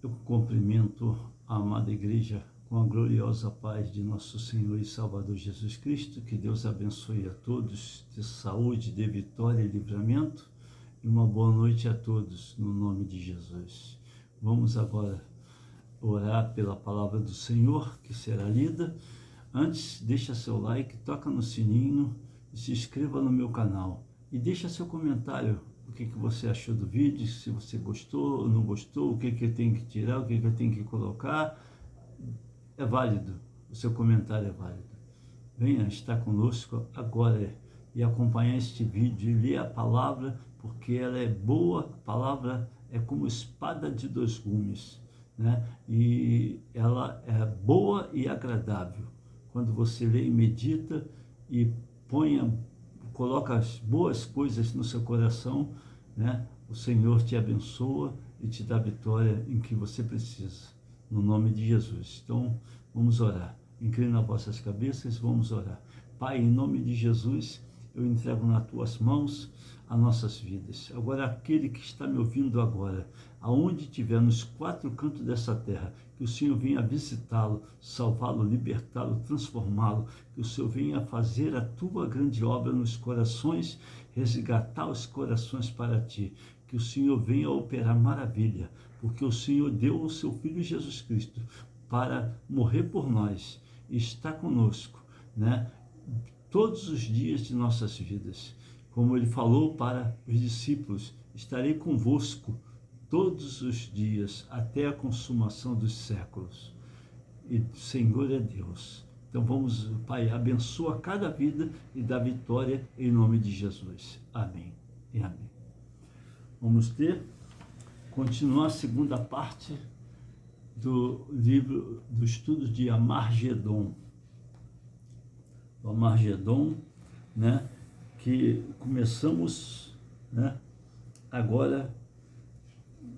Eu cumprimento a amada igreja com a gloriosa paz de nosso Senhor e Salvador Jesus Cristo. Que Deus abençoe a todos, de saúde, de vitória e livramento. E uma boa noite a todos, no nome de Jesus. Vamos agora orar pela palavra do Senhor, que será lida. Antes, deixa seu like, toca no sininho e se inscreva no meu canal. E deixa seu comentário, o que você achou do vídeo, se você gostou ou não gostou, o que tem que tirar, o que tem que colocar. É válido, o seu comentário é válido. Venha estar conosco agora e acompanhar este vídeo e ler a palavra, porque ela é boa. A palavra é como espada de dois gumes, né? E ela é boa e agradável. Quando você lê e medita e coloca as boas coisas no seu coração, né? O Senhor te abençoa e te dá a vitória em que você precisa, no nome de Jesus. Então, vamos orar. Inclina vossas cabeças, vamos orar. Pai, em nome de Jesus, eu entrego nas tuas mãos as nossas vidas. Agora, aquele que está me ouvindo agora, aonde estiver, nos quatro cantos dessa terra, que o Senhor venha visitá-lo, salvá-lo, libertá-lo, transformá-lo, que o Senhor venha fazer a tua grande obra nos corações, resgatar os corações para ti, que o Senhor venha operar maravilha, porque o Senhor deu o seu Filho Jesus Cristo para morrer por nós e está conosco, né? Todos os dias de nossas vidas. Como ele falou para os discípulos, estarei convosco todos os dias, até a consumação dos séculos. E o Senhor é Deus. Então vamos, Pai, abençoa cada vida e dá vitória em nome de Jesus. Amém e amém. Vamos continuar a segunda parte do livro do estudo de Amargedon. O Amargedon, né? Que começamos, né, agora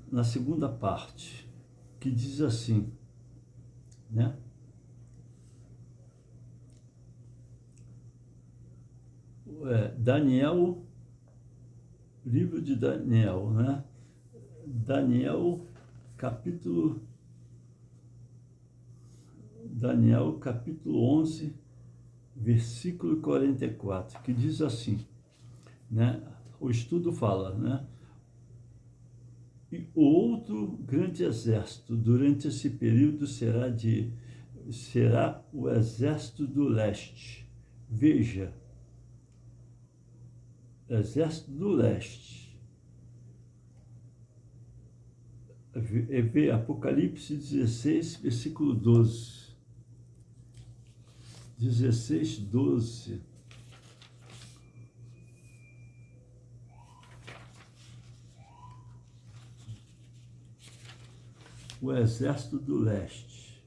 na segunda parte, que diz assim, né? Daniel, livro de Daniel, né? Daniel capítulo 11, versículo 44, que diz assim, né? O estudo fala, né? E o outro grande exército durante esse período será o exército do leste. Veja, exército do leste. Vê Apocalipse 16, versículo 12. 16, 12. O exército do leste.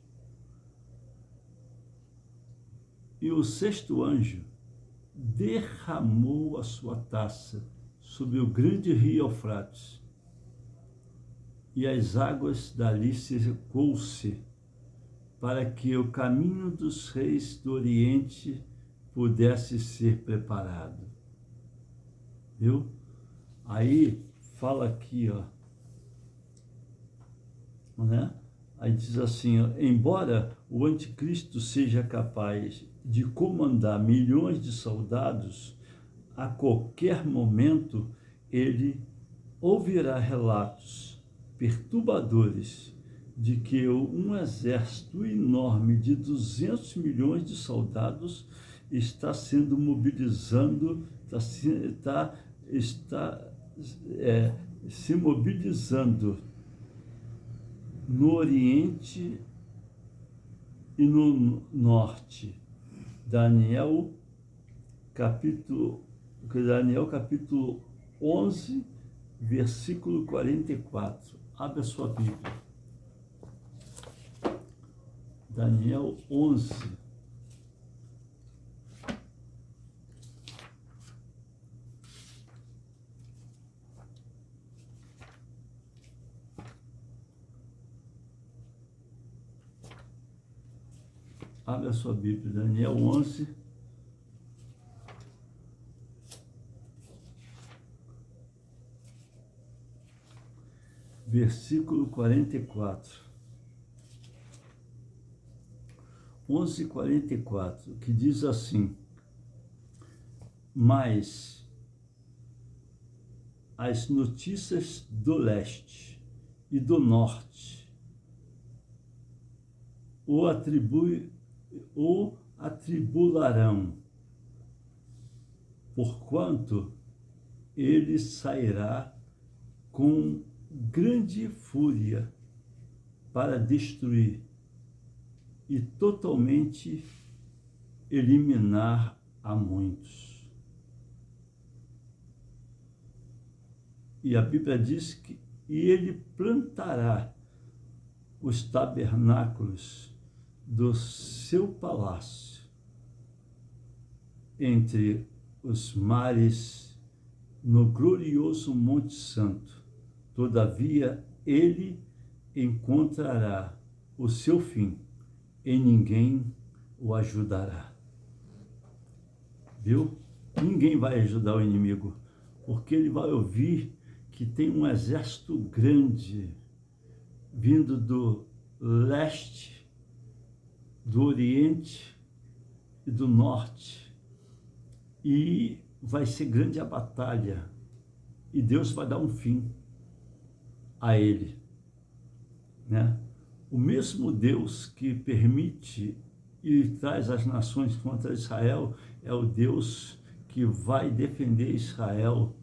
E o sexto anjo derramou a sua taça sobre o grande rio Eufrates, e as águas dali secou-se, para que o caminho dos reis do Oriente pudesse ser preparado. Viu? Aí fala aqui, ó, né? Aí diz assim, ó, embora o anticristo seja capaz de comandar milhões de soldados, a qualquer momento ele ouvirá relatos perturbadores de que um exército enorme de 200 milhões de soldados está sendo mobilizando, se mobilizando no Oriente e no Norte. Daniel capítulo 11, versículo 44. Abre a sua Bíblia. Daniel 11. Abre a sua Bíblia, Daniel 11, versículo 44. 11:44, que diz assim: mas as notícias do leste e do norte o atribularão, porquanto ele sairá com grande fúria para destruir e totalmente eliminar a muitos. E a Bíblia diz que ele plantará os tabernáculos do seu palácio entre os mares no glorioso Monte Santo. Todavia, ele encontrará o seu fim e ninguém o ajudará. Viu? Ninguém vai ajudar o inimigo, porque ele vai ouvir que tem um exército grande vindo do leste, do oriente e do norte, e vai ser grande a batalha, e Deus vai dar um fim a ele, né? O mesmo Deus que permite e traz as nações contra Israel é o Deus que vai defender Israel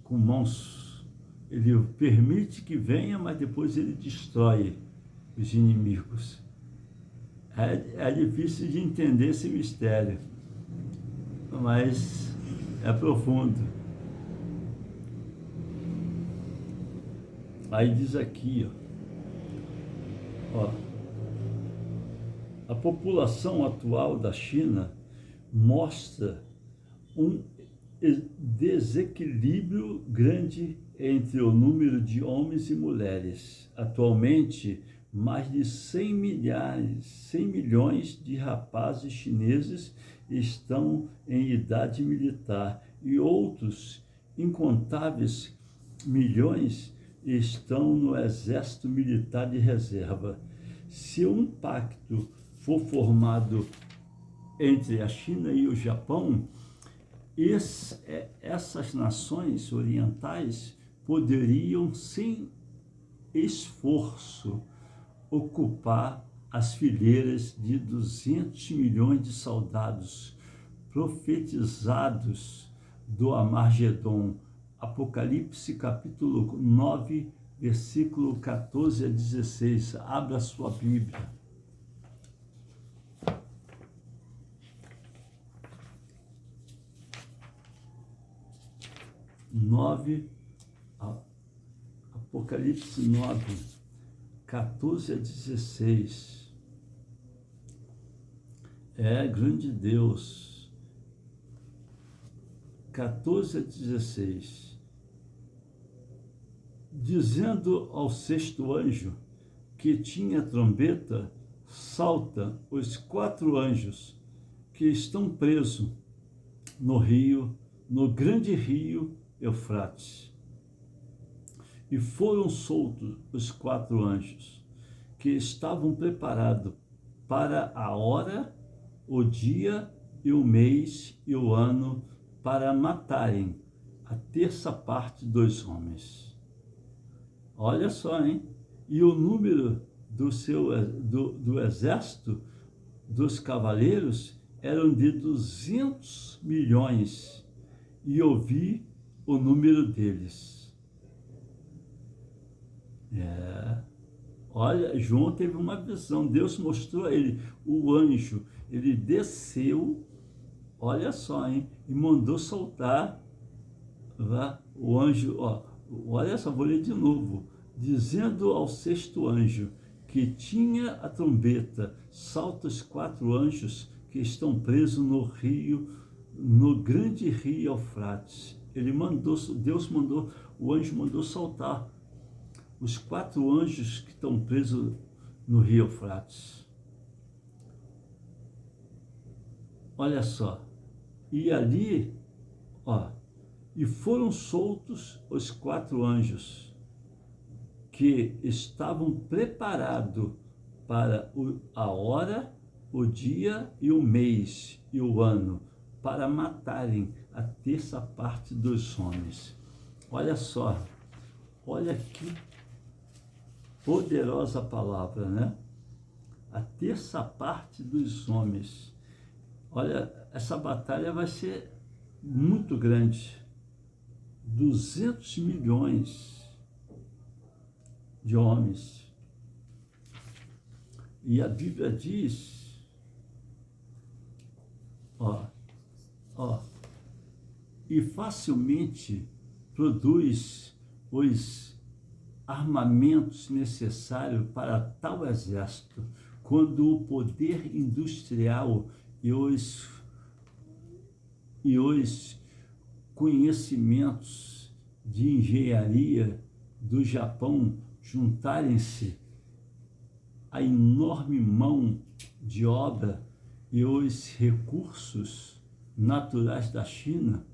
com mãos. Ele permite que venha, mas depois ele destrói os inimigos. É difícil de entender esse mistério, mas é profundo. Aí diz aqui, ó, a população atual da China mostra um desequilíbrio grande entre o número de homens e mulheres. Atualmente, mais de 100 milhões de rapazes chineses estão em idade militar e outros incontáveis milhões estão no exército militar de reserva. Se um pacto for formado entre a China e o Japão, essas nações orientais poderiam, sem esforço, ocupar as fileiras de 200 milhões de soldados profetizados do Armagedon. Apocalipse capítulo 9, versículo 14 a 16. Abra sua Bíblia. Apocalipse 9, 14 a 16. Grande Deus. 14 a 16. Dizendo ao sexto anjo que tinha trombeta, salta os 4 anjos que estão presos no rio, no grande rio Eufrates. E foram soltos os 4 anjos que estavam preparados para a hora, o dia e o mês e o ano, para matarem a terça parte dos homens. Olha só, hein? E o número do exército dos cavaleiros eram de 200 milhões. E ouvi o número deles. Olha, João teve uma visão. Deus mostrou a ele o anjo. Ele desceu, olha só, hein? E mandou soltar o anjo, olha só, vou ler de novo. Dizendo ao sexto anjo que tinha a trombeta, salta os 4 anjos que estão presos no rio, no grande rio Eufrates. O anjo mandou soltar os 4 anjos que estão presos no rio Eufrates. Olha só. E ali, e foram soltos os 4 anjos que estavam preparados para a hora, o dia e o mês e o ano, para matarem a terça parte dos homens. Olha só, olha que poderosa palavra, né? A terça parte dos homens. Olha, essa batalha vai ser muito grande. 200 milhões de homens. E a Bíblia diz, e facilmente produz os armamentos necessários para tal exército, quando o poder industrial e os conhecimentos de engenharia do Japão juntarem-se à enorme mão de obra e os recursos naturais da China,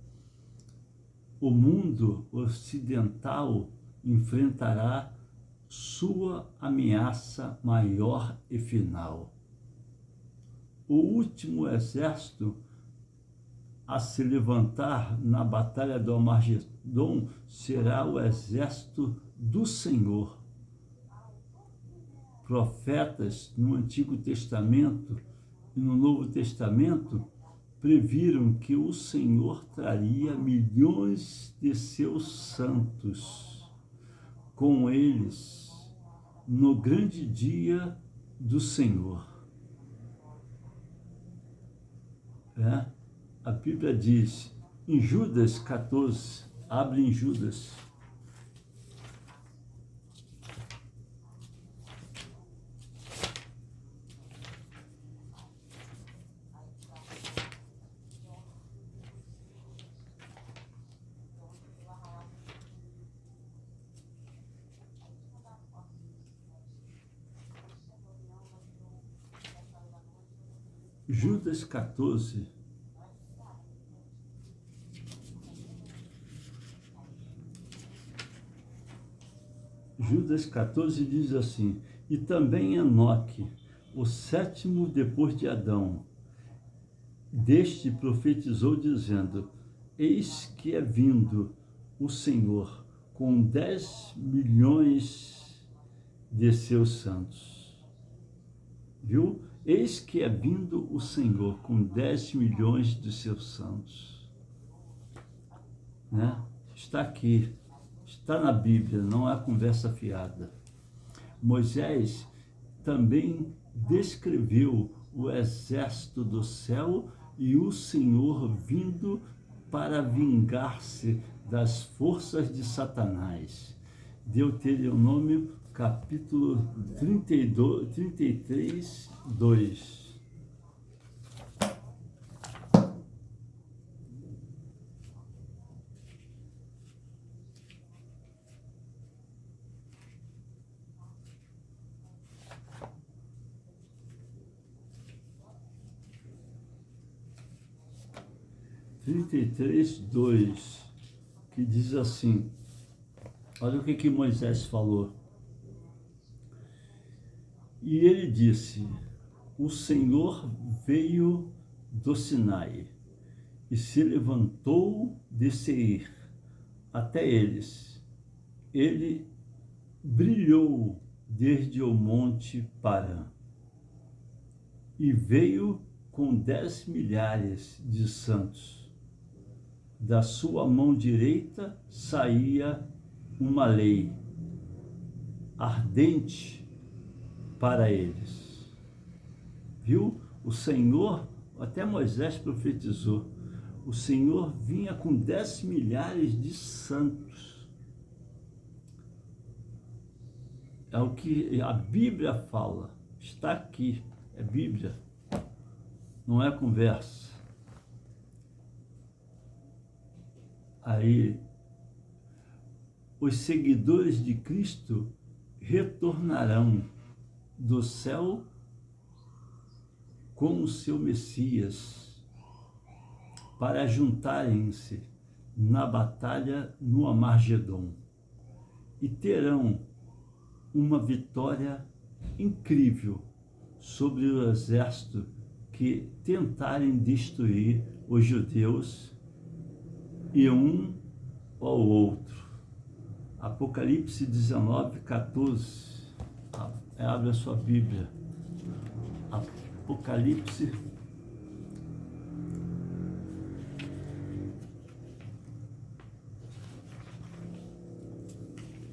o mundo ocidental enfrentará sua ameaça maior e final. O último exército a se levantar na batalha do Armagedon será o exército do Senhor. Profetas no Antigo Testamento e no Novo Testamento previram que o Senhor traria milhões de seus santos com eles no grande dia do Senhor. A Bíblia diz em Judas 14, abre em Judas. Judas 14, Judas 14 diz assim: e também Enoque, o sétimo depois de Adão, deste profetizou dizendo: eis que é vindo o Senhor com 10 milhões de seus santos. Viu? Eis que é vindo o Senhor com 10 milhões de seus santos. Né? Está aqui, está na Bíblia, não é conversa fiada. Moisés também descreveu o exército do céu e o Senhor vindo para vingar-se das forças de Satanás. Deuteronômio capítulo 33, 2. Que diz assim, olha o que Moisés falou. E ele disse: o Senhor veio do Sinai e se levantou de Seir até eles. Ele brilhou desde o monte Parã e veio com 10 milhares de santos. Da sua mão direita saía uma lei ardente para eles. Viu? O Senhor, até Moisés profetizou, o Senhor vinha com 10 milhares de santos. É o que a Bíblia fala, está aqui, é Bíblia, não é conversa. Aí, os seguidores de Cristo retornarão do céu com o seu Messias para juntarem-se na batalha no Armagedon e terão uma vitória incrível sobre o exército que tentarem destruir os judeus e um ao outro. Apocalipse 19, 14. Abre a sua Bíblia. Apocalipse.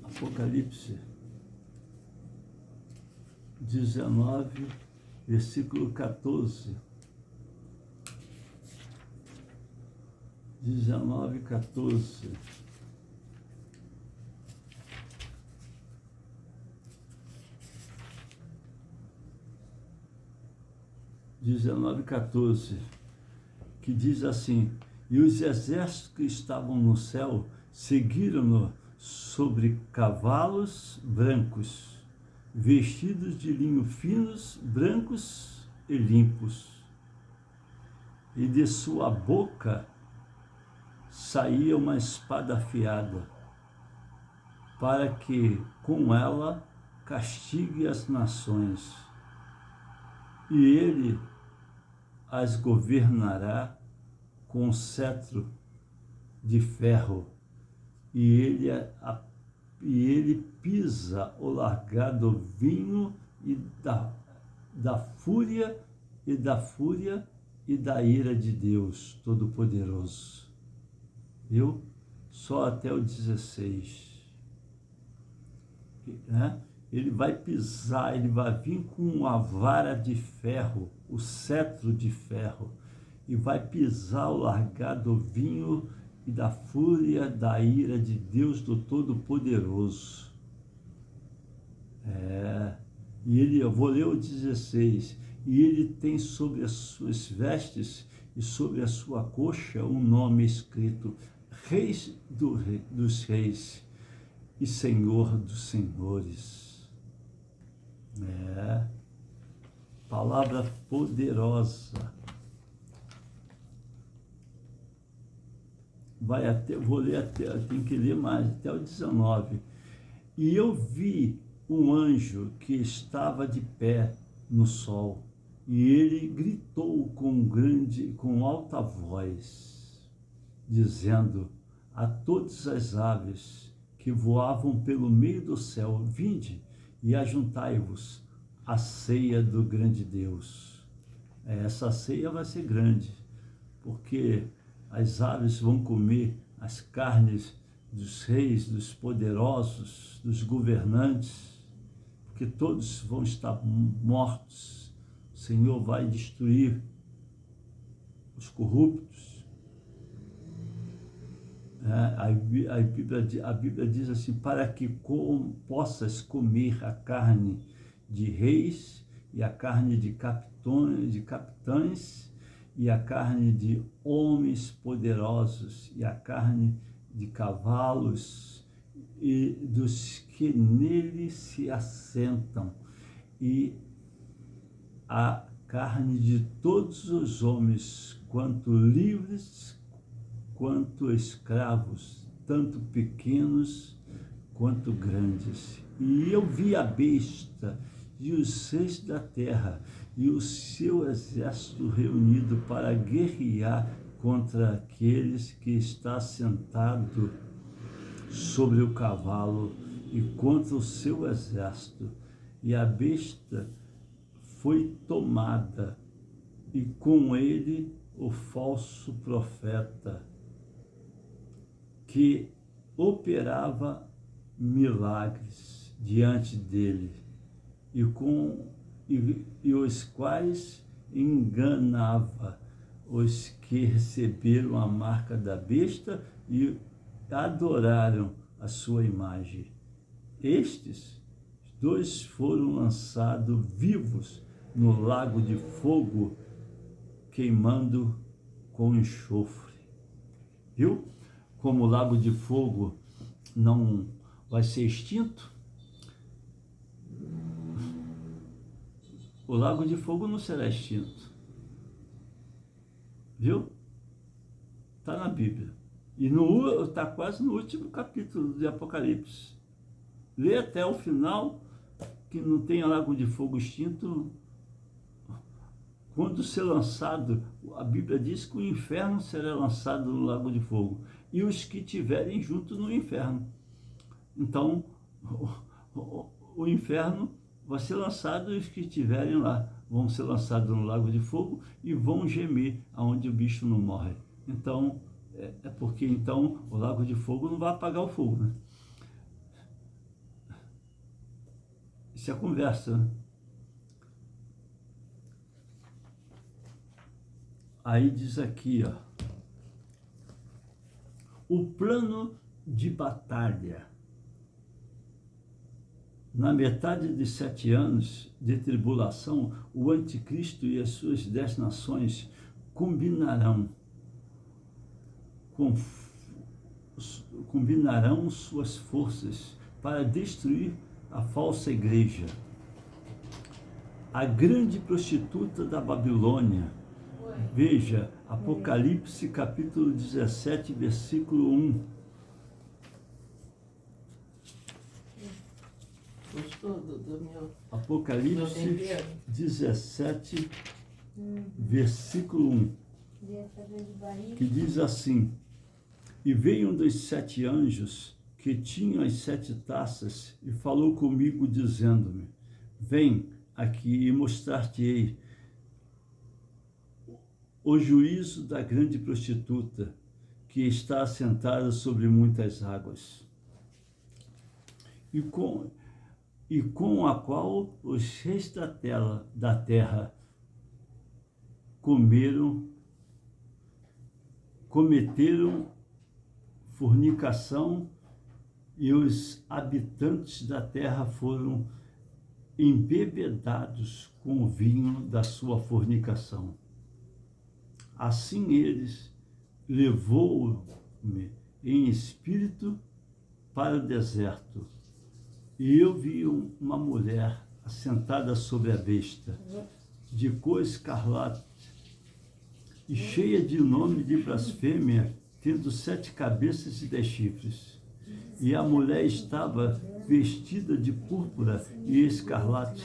Apocalipse 19, versículo 14. 19, 14. Que diz assim: e os exércitos que estavam no céu seguiram-no sobre cavalos brancos, vestidos de linho finos, brancos e limpos, e de sua boca saía uma espada afiada, para que com ela castigue as nações, e ele as governará com cetro de ferro, e ele pisa o largar do vinho e da fúria e da ira de Deus Todo-Poderoso. Viu? Só até o 16. Né? Ele vai pisar, ele vai vir com uma vara de ferro, o cetro de ferro, e vai pisar o largar do vinho e da fúria, da ira de Deus do Todo-Poderoso. E ele, eu vou ler o 16, e ele tem sobre as suas vestes e sobre a sua coxa um nome escrito: Reis dos Reis e Senhor dos Senhores. Palavra poderosa. Vou ler até, tem que ler mais, até o 19. E eu vi um anjo que estava de pé no sol, e ele gritou com alta voz, dizendo a todas as aves que voavam pelo meio do céu: vinde e ajuntai-vos à ceia do grande Deus. Essa ceia vai ser grande, porque as aves vão comer as carnes dos reis, dos poderosos, dos governantes, porque todos vão estar mortos. O Senhor vai destruir os corruptos. A Bíblia diz assim: para que possas comer a carne de reis, e a carne de capitães, e a carne de homens poderosos, e a carne de cavalos, e dos que nele se assentam, e a carne de todos os homens, quanto livres, quanto escravos, tanto pequenos quanto grandes. E eu vi a besta e os reis da terra e o seu exército reunido para guerrear contra aqueles que está sentado sobre o cavalo e contra o seu exército. E a besta foi tomada, e com ele o falso profeta, que operava milagres diante dele, e os quais enganava os que receberam a marca da besta e adoraram a sua imagem. Estes dois foram lançados vivos no lago de fogo, queimando com enxofre. Viu? Como o lago de fogo não vai ser extinto, o lago de fogo não será extinto. Viu? Está na Bíblia. E está quase no último capítulo de Apocalipse. Lê até o final, que não tenha lago de fogo extinto, quando ser lançado, a Bíblia diz que o inferno será lançado no lago de fogo, e os que tiverem junto no inferno. Então, o inferno vai ser lançado e os que estiverem lá vão ser lançados no lago de fogo e vão gemer aonde o bicho não morre. Então, é porque então o lago de fogo não vai apagar o fogo, né? Isso é a conversa, né? Aí diz aqui, ó, o plano de batalha. Na metade de 7 anos de tribulação, o anticristo e as suas 10 nações combinarão suas forças para destruir a falsa igreja, a grande prostituta da Babilônia. Veja, Apocalipse capítulo 17, versículo 1. Gostou do meu... Apocalipse 17, versículo 1, que diz assim: E veio um dos 7 anjos que tinham as 7 taças e falou comigo, dizendo-me: Vem aqui e mostrar-te-ei o juízo da grande prostituta, que está assentada sobre muitas águas, e com a qual os reis da terra cometeram fornicação, e os habitantes da terra foram embebedados com o vinho da sua fornicação. Assim eles levou-me em espírito para o deserto, e eu vi uma mulher assentada sobre a besta, de cor escarlate, e cheia de nome de blasfêmia, tendo 7 cabeças e 10 chifres. E a mulher estava vestida de púrpura e escarlate,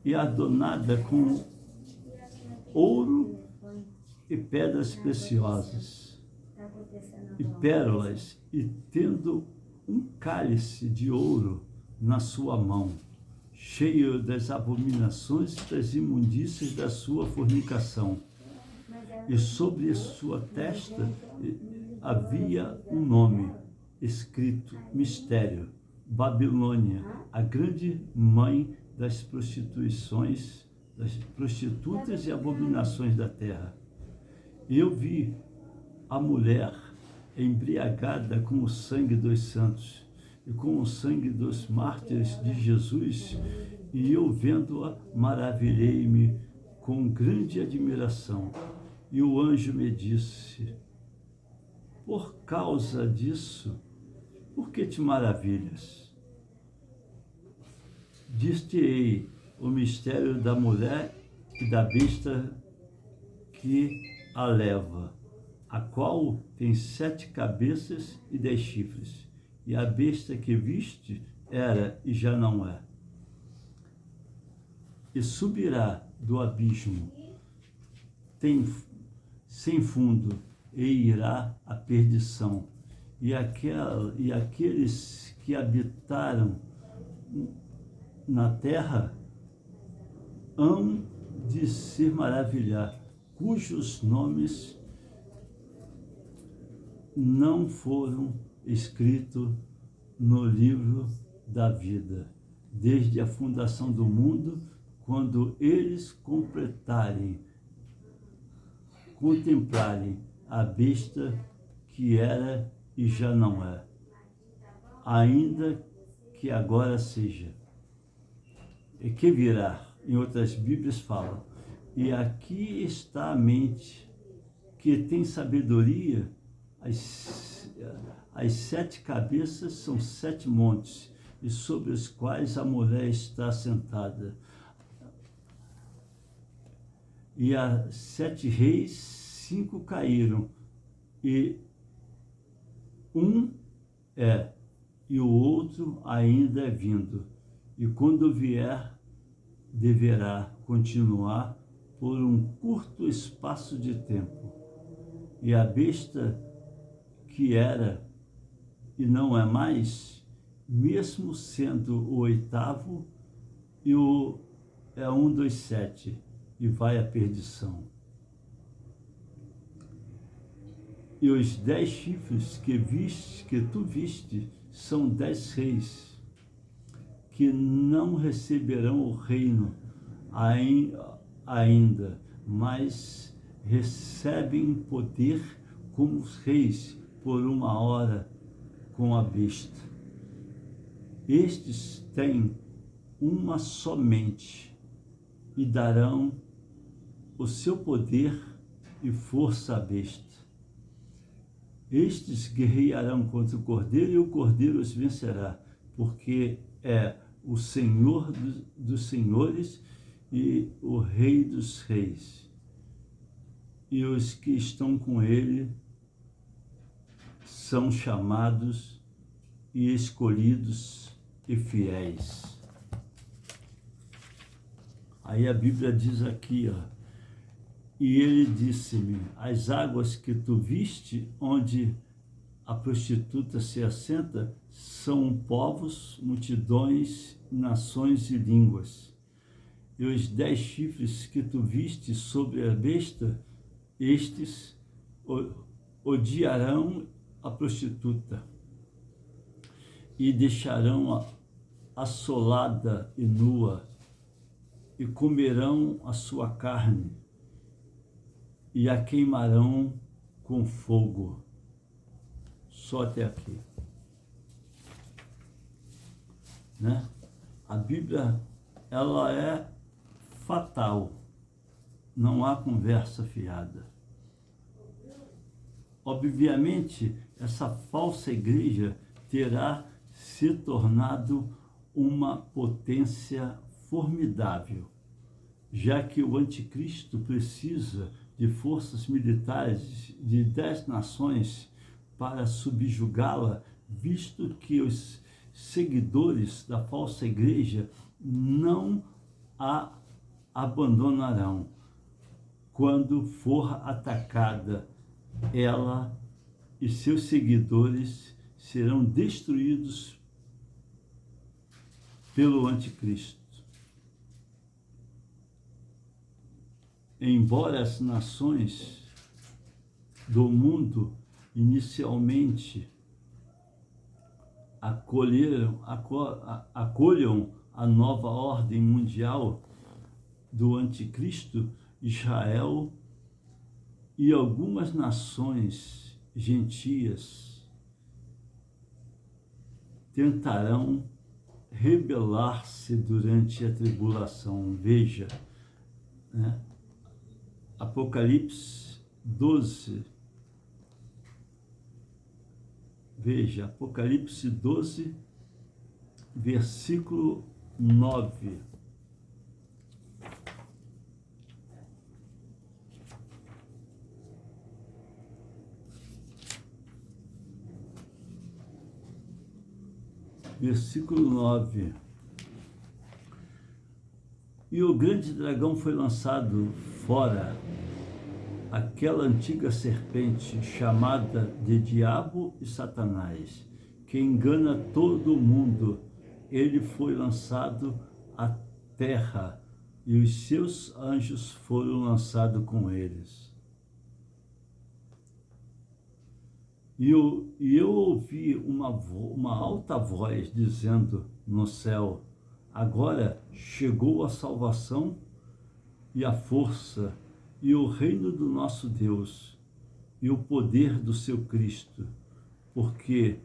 e adornada com ouro e pedras preciosas, e pérolas, e tendo um cálice de ouro na sua mão, cheio das abominações e das imundícias da sua fornicação. E sobre a sua testa havia um nome escrito: Mistério, Babilônia, a grande mãe das prostituições, das prostitutas e abominações da terra. E eu vi a mulher embriagada com o sangue dos santos e com o sangue dos mártires de Jesus, e eu vendo-a maravilhei-me com grande admiração. E o anjo me disse: por causa disso, por que te maravilhas? Diz-te-ei o mistério da mulher e da besta que a leva, a qual tem 7 cabeças e 10 chifres, e a besta que viste era e já não é. E subirá do abismo sem fundo, e irá à perdição. E aqueles que habitaram na terra hão de se maravilhar, cujos nomes não foram escritos no livro da vida, desde a fundação do mundo, quando eles contemplarem a besta que era e já não é, ainda que agora seja, e que virá. Em outras Bíblias falam: e aqui está a mente que tem sabedoria. As 7 cabeças são 7 montes, e sobre os quais a mulher está sentada. E há 7 reis, 5 caíram, e um e o outro ainda é vindo. e quando vier, deverá continuar por um curto espaço de tempo. E a besta que era e não é mais, mesmo sendo o oitavo, é um dos 7, e vai à perdição. E os 10 chifres que tu viste são 10 reis, que não receberão o reino ainda, mas recebem poder como os reis por uma hora com a besta. Estes têm uma só mente e darão o seu poder e força à besta. Estes guerrearão contra o Cordeiro e o Cordeiro os vencerá, porque é o Senhor dos senhores e o Rei dos reis. E os que estão com ele são chamados e escolhidos e fiéis. Aí a Bíblia diz aqui, ó, e ele disse-me, as águas que tu viste, onde a prostituta se assenta, são povos, multidões, nações e línguas. E os 10 chifres que tu viste sobre a besta, estes odiarão a prostituta e deixarão assolada e nua, e comerão a sua carne e a queimarão com fogo. Só até aqui, né? A Bíblia, ela é fatal, não há conversa fiada. Obviamente, essa falsa igreja terá se tornado uma potência formidável, já que o anticristo precisa de forças militares de 10 nações para subjugá-la, visto que os seguidores da falsa igreja não a abandonarão. Quando for atacada, ela e seus seguidores serão destruídos pelo anticristo. Embora as nações do mundo inicialmente acolham a nova ordem mundial do anticristo, Israel e algumas nações gentias tentarão rebelar-se durante a tribulação. Veja, né? Apocalipse 12. Veja, Apocalipse 12, versículo 9. Versículo 9. E o grande dragão foi lançado fora, aquela antiga serpente chamada de Diabo e Satanás, que engana todo o mundo. Ele foi lançado à terra e os seus anjos foram lançados com eles. E eu ouvi uma alta voz dizendo no céu: agora chegou a salvação e a força e o reino do nosso Deus e o poder do seu Cristo, porque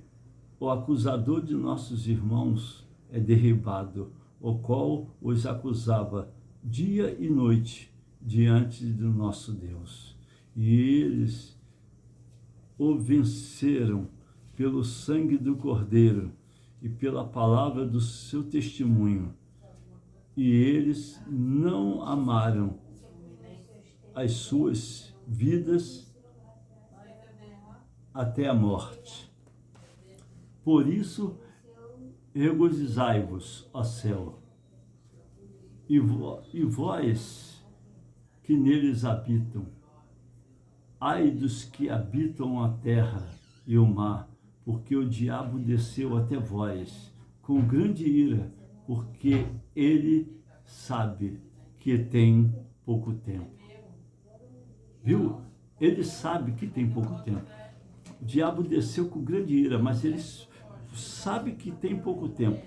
o acusador de nossos irmãos é derribado, o qual os acusava dia e noite diante do nosso Deus. E eles o venceram pelo sangue do Cordeiro e pela palavra do seu testemunho. E eles não amaram as suas vidas até a morte. Por isso, Regozijai-vos, ó céu, e vós que neles habitam. Ai dos que habitam a terra e o mar, porque o diabo desceu até vós com grande ira, porque ele sabe que tem pouco tempo. Viu? Ele sabe que tem pouco tempo. O diabo desceu com grande ira, mas ele sabe que tem pouco tempo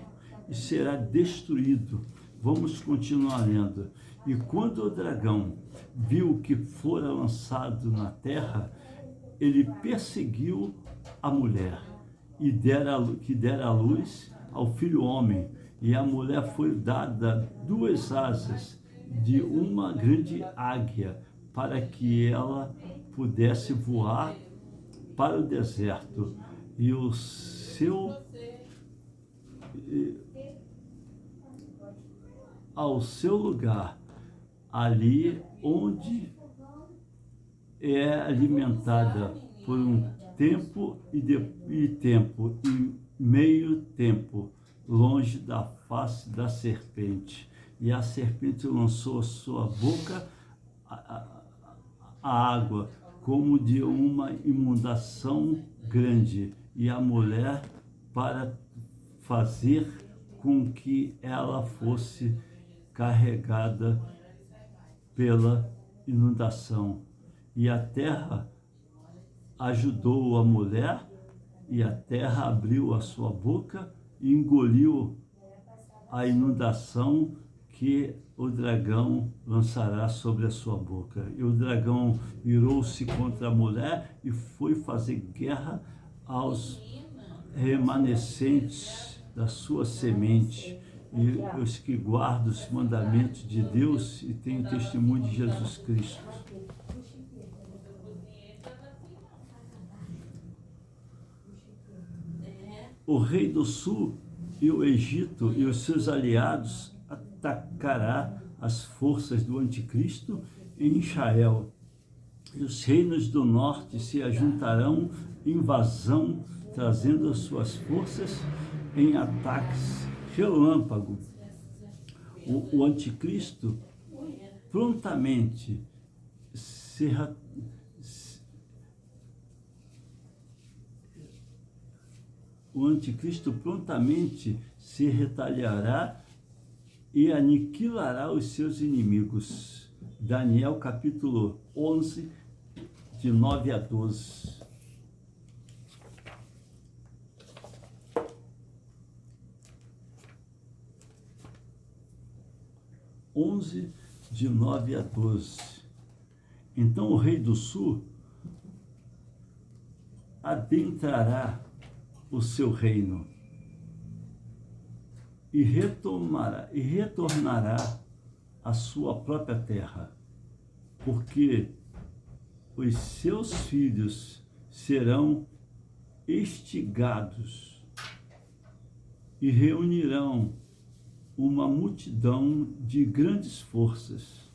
e será destruído. Vamos continuar lendo. E quando o dragão viu que fora lançado na terra, ele perseguiu a mulher e que dera à luz ao filho homem. E a mulher foi dada 2 asas de uma grande águia, para que ela pudesse voar para o deserto e ao seu lugar, ali onde é alimentada por um tempo e meio tempo, longe da face da serpente. E a serpente lançou a sua boca a água, como de uma inundação grande, e a mulher, para fazer com que ela fosse carregada pela inundação. E a terra ajudou a mulher, e a terra abriu a sua boca e engoliu a inundação que o dragão lançará sobre a sua boca. E o dragão virou-se contra a mulher e foi fazer guerra aos remanescentes da sua semente, e os que guardam os mandamentos de Deus e têm o testemunho de Jesus Cristo. O rei do sul e o Egito e os seus aliados atacará as forças do anticristo em Israel. E os reinos do norte se ajuntarão em invasão, trazendo as suas forças em ataques relâmpago. O anticristo prontamente se retaliará e aniquilará os seus inimigos. Daniel capítulo 11, de 9 a 12. De 9 a 12. Então o rei do sul adentrará o seu reino e retornará à sua própria terra, porque os seus filhos serão extirpados e reunirão uma multidão de grandes forças,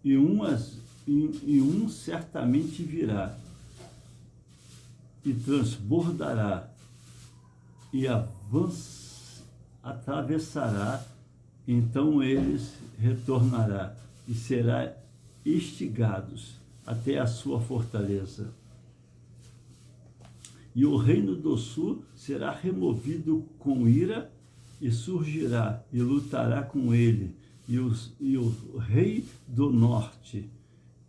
e um certamente virá e transbordará e atravessará, então eles retornará e será instigados até a sua fortaleza. E o reino do sul será removido com ira, e surgirá e lutará com ele, e o rei do norte,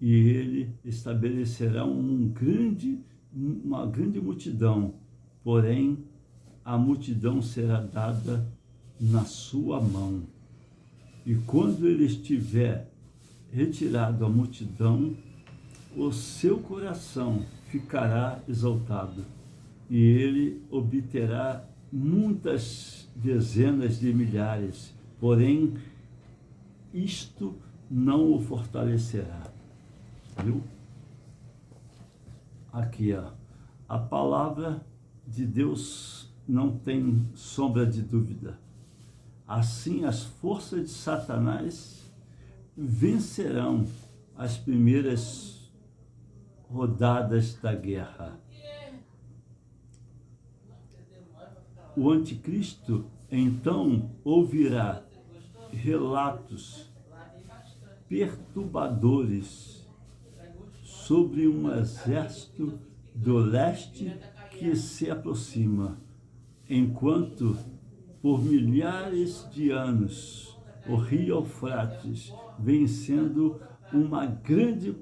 e ele estabelecerá uma grande multidão, porém a multidão será dada na sua mão. E quando ele estiver retirado a multidão, o seu coração ficará exaltado, e ele obterá muitas dezenas de milhares, porém isto não o fortalecerá. Viu? Aqui, ó, a palavra de Deus não tem sombra de dúvida. Assim, as forças de Satanás vencerão as primeiras rodadas da guerra. o anticristo então ouvirá relatos perturbadores sobre um exército do leste que se aproxima, enquanto por milhares de anos o rio Eufrates vem sendo uma grande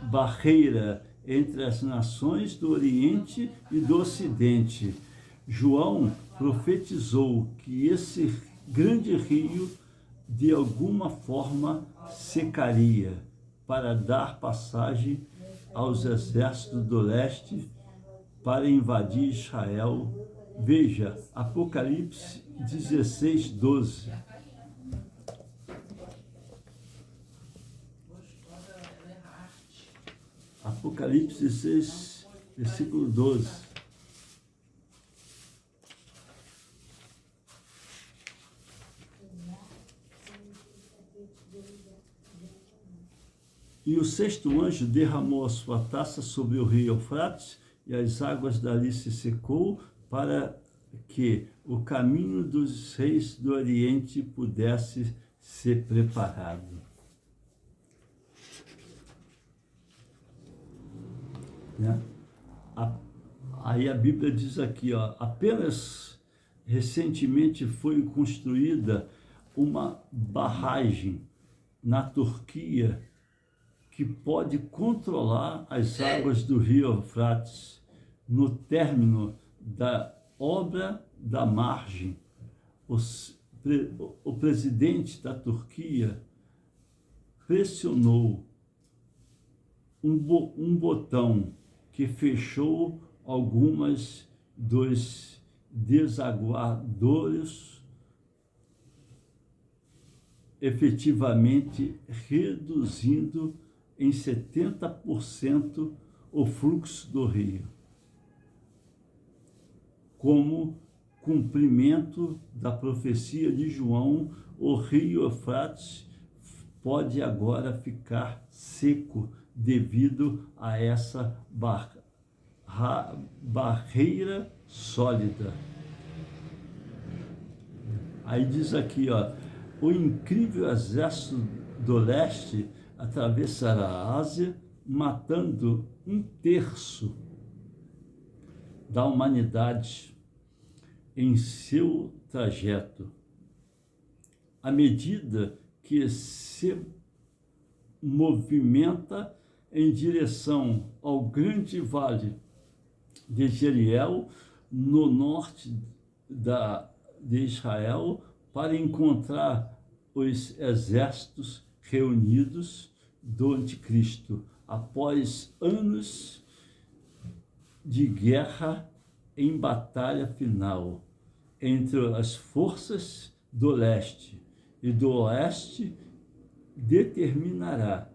barreira entre as nações do Oriente e do Ocidente. João profetizou que esse grande rio, de alguma forma, secaria para dar passagem aos exércitos do leste para invadir Israel. Veja, Apocalipse 16, 12. Apocalipse 16, versículo 12. E o sexto anjo derramou a sua taça sobre o rio Eufrates, e as águas dali se secou, para que o caminho dos reis do Oriente pudesse ser preparado. Né? Aí a Bíblia diz aqui, ó, apenas recentemente foi construída uma barragem na Turquia que pode controlar as águas do rio Eufrates no término da obra da margem. O presidente da Turquia pressionou um botão que fechou algumas dos desaguadouros, efetivamente reduzindo em 70% o fluxo do rio. Como cumprimento da profecia de João, o rio Eufrates pode agora ficar seco devido a essa barreira sólida. Aí diz aqui, ó, o incrível exército do leste atravessará a Ásia, matando 1/3 da humanidade em seu trajeto. À medida que se movimenta em direção ao grande vale de Jeriel, no norte de Israel, para encontrar os exércitos reunidos do anticristo, após anos de guerra em batalha final entre as forças do leste e do oeste, determinará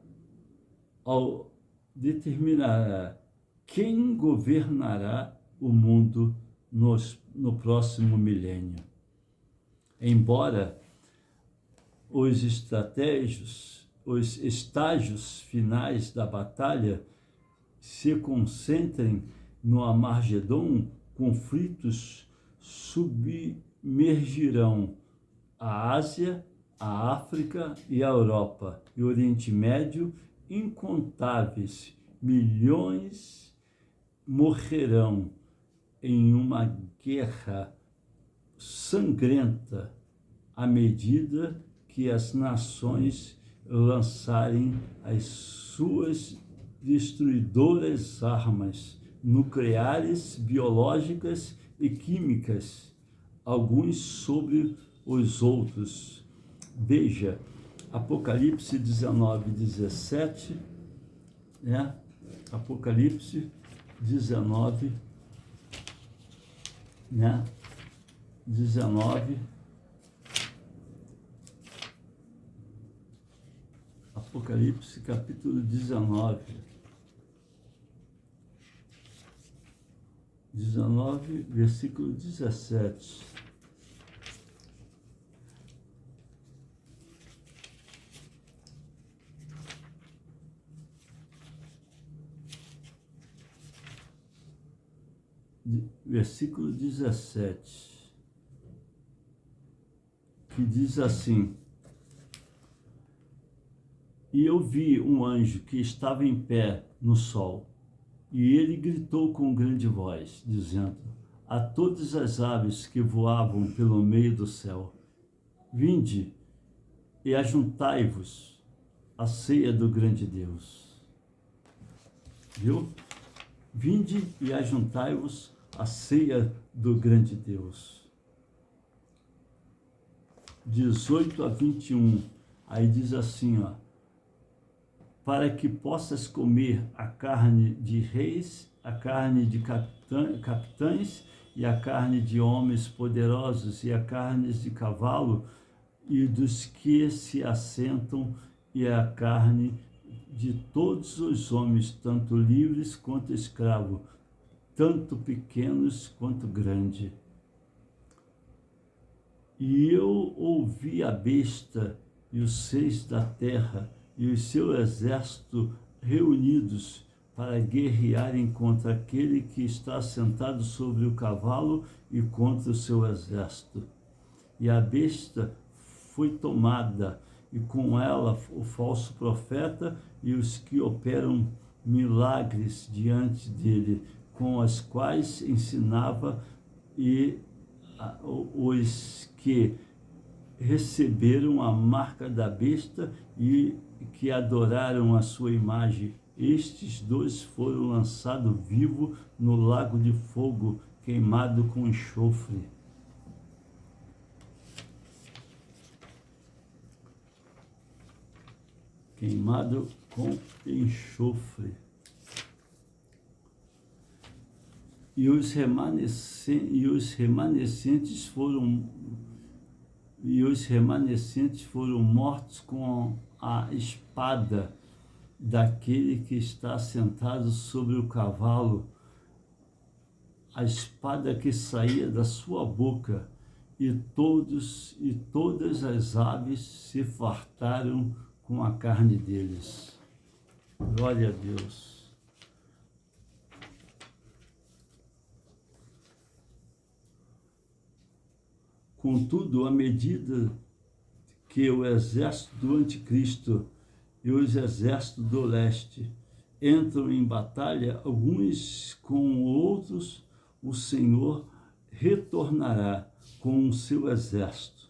quem governará o mundo no próximo milênio. Embora os estágios finais da batalha se concentrem no Armagedon, conflitos submergirão a Ásia, a África e a Europa e o Oriente Médio. Incontáveis milhões morrerão em uma guerra sangrenta à medida que as nações lançarem as suas destruidoras armas nucleares, biológicas e químicas, alguns sobre os outros. Veja, Apocalipse 19, 17, né? Apocalipse 19, né? 19, Apocalipse capítulo 19, 19, versículo 17. versículo 17, que diz assim: E eu vi um anjo que estava em pé no sol, e ele gritou com grande voz, dizendo a todas as aves que voavam pelo meio do céu: Vinde e ajuntai-vos à ceia do grande Deus. Viu? Vinde e ajuntai-vos à ceia do grande Deus. 18 a 21, aí diz assim, ó: para que possas comer a carne de reis, a carne de capitães, e a carne de homens poderosos, e a carne de cavalo, e dos que se assentam, e a carne de todos os homens, tanto livres quanto escravos, tanto pequenos quanto grandes. E eu ouvi a besta e os seis da terra e o seu exército reunidos para guerrearem contra aquele que está sentado sobre o cavalo e contra o seu exército. E a besta foi tomada, e com ela o falso profeta e os que operam milagres diante dele, com as quais ensinava, e os que receberam a marca da besta e que adoraram a sua imagem. Estes dois foram lançados vivos no lago de fogo, queimado com enxofre. Queimado com enxofre. E os remanescentes foram mortos com a espada daquele que está sentado sobre o cavalo, a espada que saía da sua boca, e todas as aves se fartaram com a carne deles. Glória a Deus. Contudo, à medida que o exército do anticristo e os exércitos do leste entram em batalha, alguns com outros, o Senhor retornará com o seu exército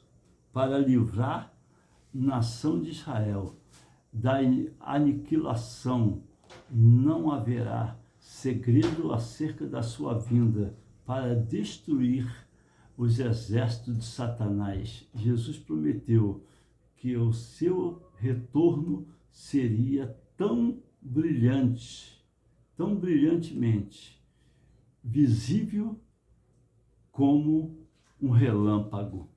para livrar a nação de Israel da aniquilação. Não haverá segredo acerca da sua vinda para destruir os exércitos de Satanás. Jesus prometeu que o seu retorno seria tão brilhantemente visível como um relâmpago.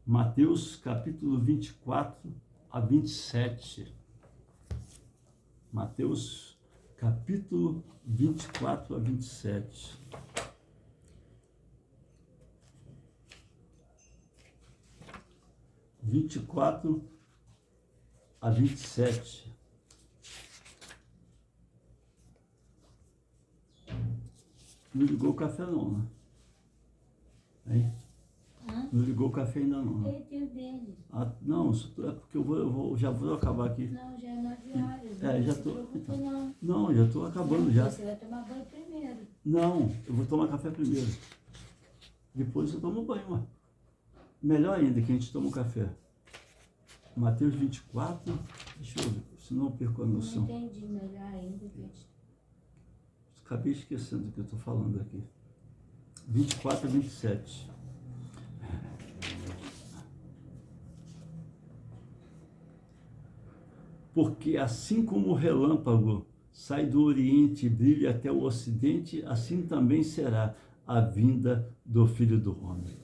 Mateus capítulo 24 a 27. Mateus capítulo 24 a 27. (24 a 27). Não ligou o café não, né? Hein? Não ligou o café ainda não, né? Eu dele. Ah, não, é porque já vou acabar aqui. Não, já é 9 horas. É, já se tô. preocupa, não. Não, já estou acabando Não, já. Você vai tomar banho primeiro. Não, eu vou tomar café primeiro. Depois eu tomo banho, ué. Melhor ainda que a gente toma um café. Mateus 24, deixa eu ver, senão eu perco a noção. Não entendi, melhor ainda que a gente... Acabei esquecendo o que eu estou falando aqui. 24 a 27. Porque assim como o relâmpago sai do Oriente e brilha até o Ocidente, assim também será a vinda do Filho do Homem,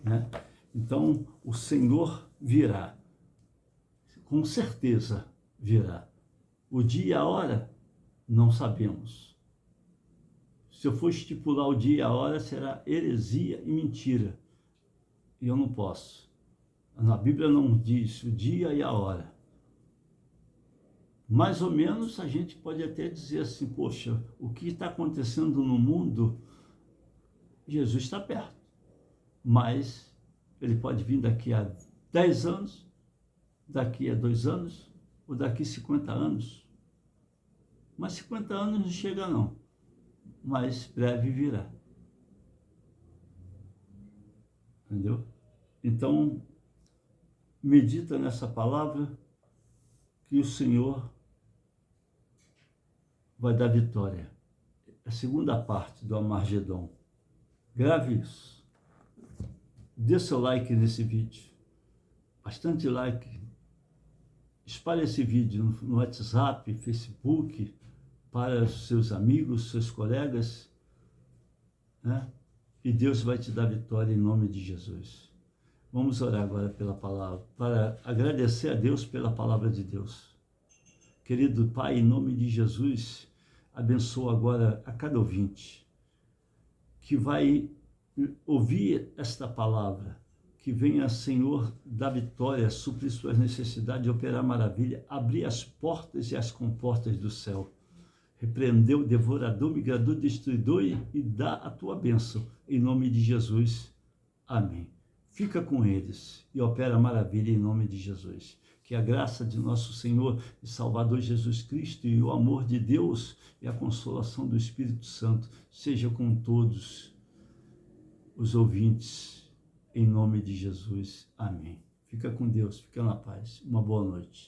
né? Então, o Senhor virá. Com certeza virá. O dia e a hora, não sabemos. Se eu for estipular o dia e a hora, será heresia e mentira. E eu não posso. A Bíblia não diz o dia e a hora. Mais ou menos a gente pode até dizer assim, poxa, o que está acontecendo no mundo, Jesus está perto, mas ele pode vir daqui a 10 anos, daqui a 2 anos, ou daqui a 50 anos. Mas 50 anos não chega não, mas breve virá. Entendeu? Então, medita nessa palavra que o Senhor vai dar vitória. A segunda parte do Armagedon. Grave isso. Dê seu like nesse vídeo. Bastante like. Espalhe esse vídeo no WhatsApp, Facebook, para os seus amigos, seus colegas, né? E Deus vai te dar vitória em nome de Jesus. Vamos orar agora pela palavra, para agradecer a Deus pela palavra de Deus. Querido Pai, em nome de Jesus, abençoa agora a cada ouvinte que vai ouvir esta palavra, que venha, Senhor, dar vitória, suprir suas necessidades, operar maravilha, abrir as portas e as comportas do céu. Repreendeu o devorador, migrador, destruidor e dá a tua bênção, em nome de Jesus. Amém. Fica com eles e opera maravilha em nome de Jesus. Que a graça de nosso Senhor e Salvador Jesus Cristo e o amor de Deus e a consolação do Espírito Santo seja com todos os ouvintes, em nome de Jesus. Amém. Fica com Deus, fica na paz. Uma boa noite.